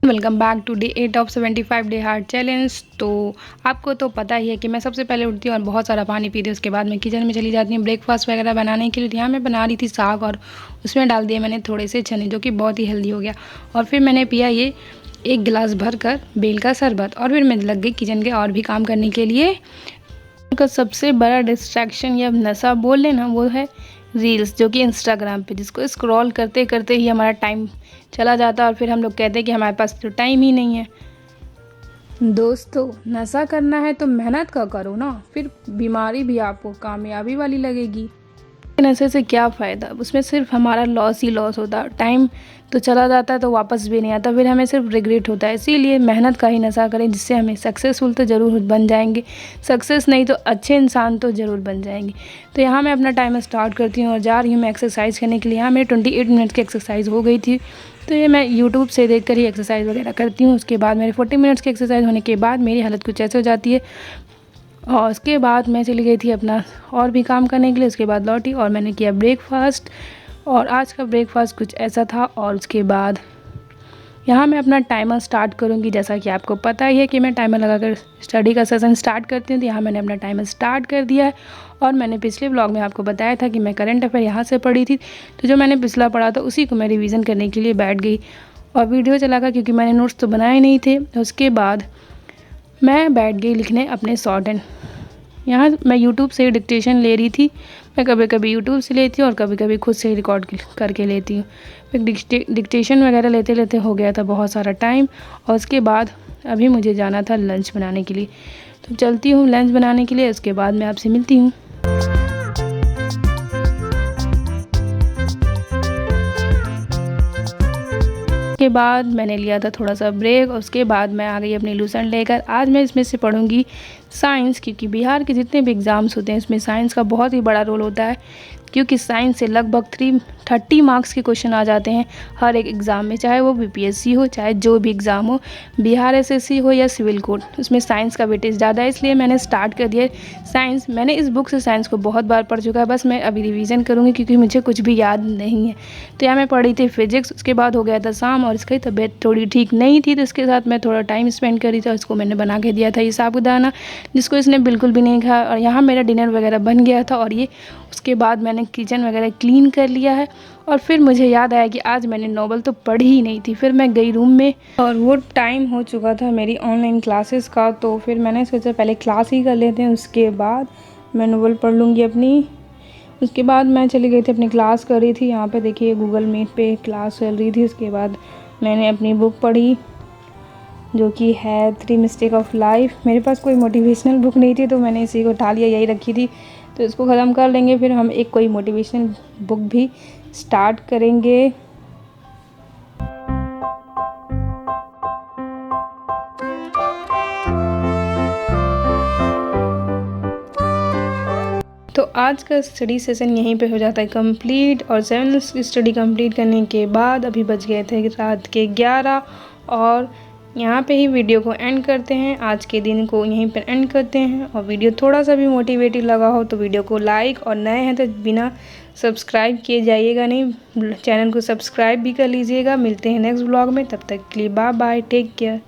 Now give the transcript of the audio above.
Welcome back to day 8 of 75 day hard challenge. तो आपको तो पता ही है कि मैं सबसे पहले उठती हूँ और बहुत सारा पानी पीती हूँ। उसके बाद मैं किचन में चली जाती हूँ ब्रेकफास्ट वगैरह बनाने के लिए। यहाँ मैं बना रही थी साग और उसमें डाल दिए मैंने थोड़े से चने, जो कि बहुत ही हेल्दी हो गया। और फिर मैंने पिया ये 1 गिलास भर कर बेल का शरबत। और फिर मैं लग गई किचन के और भी काम करने के लिए। का सबसे बड़ा डिस्ट्रैक्शन या नशा बोल लेना वो है रील्स, जो कि इंस्टाग्राम पे, जिसको स्क्रॉल करते करते ही हमारा टाइम चला जाता है और फिर हम लोग कहते हैं कि हमारे पास तो टाइम ही नहीं है। दोस्तों, नशा करना है तो मेहनत का करो ना, फिर बीमारी भी आपको कामयाबी वाली लगेगी। नशे से क्या फ़ायदा, उसमें सिर्फ हमारा लॉस ही लॉस होता है। टाइम तो चला जाता है तो वापस भी नहीं आता, फिर हमें सिर्फ रिग्रेट होता है। इसीलिए मेहनत का ही नशा करें, जिससे हमें सक्सेसफुल तो ज़रूर बन जाएंगे, सक्सेस नहीं तो अच्छे इंसान तो ज़रूर बन जाएंगे। तो यहाँ मैं अपना टाइम स्टार्ट करती हूँ और जा रही हूँ मैं एक्सरसाइज करने के लिए। यहाँ मेरी 28 मिनट की एक्सरसाइज हो गई थी, तो ये मैं यूट्यूब से देख कर ही एक्सरसाइज वगैरह करती हूँ। उसके बाद मेरे 40 मिनट्स की एक्सरसाइज होने के बाद मेरी हालत कुछ ऐसे हो जाती है। और उसके बाद मैं चली गई थी अपना और भी काम करने के लिए। उसके बाद लौटी और मैंने किया ब्रेकफास्ट, और आज का ब्रेकफास्ट कुछ ऐसा था। और उसके बाद यहाँ मैं अपना टाइमर स्टार्ट करूँगी। जैसा कि आपको पता ही है कि मैं टाइमर लगाकर स्टडी का सेशन स्टार्ट करती हूँ, तो यहाँ मैंने अपना टाइमर स्टार्ट कर दिया है। और मैंने पिछले व्लॉग में आपको बताया था कि मैं करंट अफेयर यहाँ से पढ़ी थी, तो जो मैंने पिछला पढ़ा था उसी को मैं रिवीज़न करने के लिए बैठ गई और वीडियो चलाकर, क्योंकि मैंने नोट्स तो बनाए नहीं थे। उसके बाद मैं बैठ गई लिखने अपने शॉर्ट एंड। यहाँ मैं यूट्यूब से डिक्टेशन ले रही थी। मैं कभी कभी यूट्यूब से लेती हूँ और कभी कभी खुद से रिकॉर्ड करके लेती हूँ। डिक्टेशन वगैरह लेते लेते हो गया था बहुत सारा टाइम। और उसके बाद अभी मुझे जाना था लंच बनाने के लिए, तो चलती हूँ लंच बनाने के लिए। उसके बाद मैं आपसे मिलती हूँ। के बाद मैंने लिया था थोड़ा सा ब्रेक, और उसके बाद मैं आ गई अपनी लूसन लेकर। आज मैं इसमें से पढ़ूंगी साइंस, क्योंकि बिहार के जितने भी एग्ज़ाम्स होते हैं इसमें साइंस का बहुत ही बड़ा रोल होता है, क्योंकि साइंस से लगभग 30 मार्क्स के क्वेश्चन आ जाते हैं हर एक एग्ज़ाम में, चाहे वो बीपीएससी हो, चाहे जो भी एग्ज़ाम हो, बिहार एसएससी हो या सिविल कोड, उसमें साइंस का वेटेज ज़्यादा है। इसलिए मैंने स्टार्ट कर दिया साइंस। मैंने इस बुक से साइंस को बहुत बार पढ़ चुका है, बस मैं अभी रिवीजन करूँगी क्योंकि मुझे कुछ भी याद नहीं है। तो यहाँ मैं पढ़ी थी फिजिक्स। उसके बाद हो गया था शाम और इसकी तबीयत थोड़ी ठीक नहीं थी, तो इसके साथ मैं थोड़ा टाइम स्पेंड करी था। उसको मैंने बना के दिया था ये साबूदाना, जिसको इसने बिल्कुल भी नहीं खाया। और यहाँ मेरा डिनर वगैरह बन गया था, और ये उसके बाद मैंने किचन वगैरह क्लीन कर लिया है। और फिर मुझे याद आया कि आज मैंने नॉवल तो पढ़ी ही नहीं थी। फिर मैं गई रूम में, और वो टाइम हो चुका था मेरी ऑनलाइन क्लासेस का, तो फिर मैंने सोचा पहले क्लास ही कर लेते हैं, उसके बाद मैं नॉवल पढ़ लूँगी अपनी। उसके बाद मैं चली गई थी अपनी क्लास कर रही थी। यहाँ पे देखिए गूगल मीट पे क्लास चल रही थी। उसके बाद मैंने अपनी बुक पढ़ी, जो कि है 3 मिस्टेक ऑफ लाइफ। मेरे पास कोई मोटिवेशनल बुक नहीं थी, तो मैंने इसी को उठा लिया, यही रखी थी। तो इसको ख़त्म कर लेंगे, फिर हम एक कोई मोटिवेशनल बुक भी स्टार्ट करेंगे। तो आज का स्टडी सेशन यहीं पे हो जाता है कंप्लीट। और 7 स्टडी कंप्लीट करने के बाद अभी बज गए थे रात के 11, और यहाँ पे ही वीडियो को एंड करते हैं। आज के दिन को यहीं पर एंड करते हैं। और वीडियो थोड़ा सा भी मोटिवेटिव लगा हो तो वीडियो को लाइक, और नए हैं तो बिना सब्सक्राइब किए जाइएगा नहीं, चैनल को सब्सक्राइब भी कर लीजिएगा। मिलते हैं नेक्स्ट व्लॉग में, तब तक के लिए बाय बाय, टेक केयर।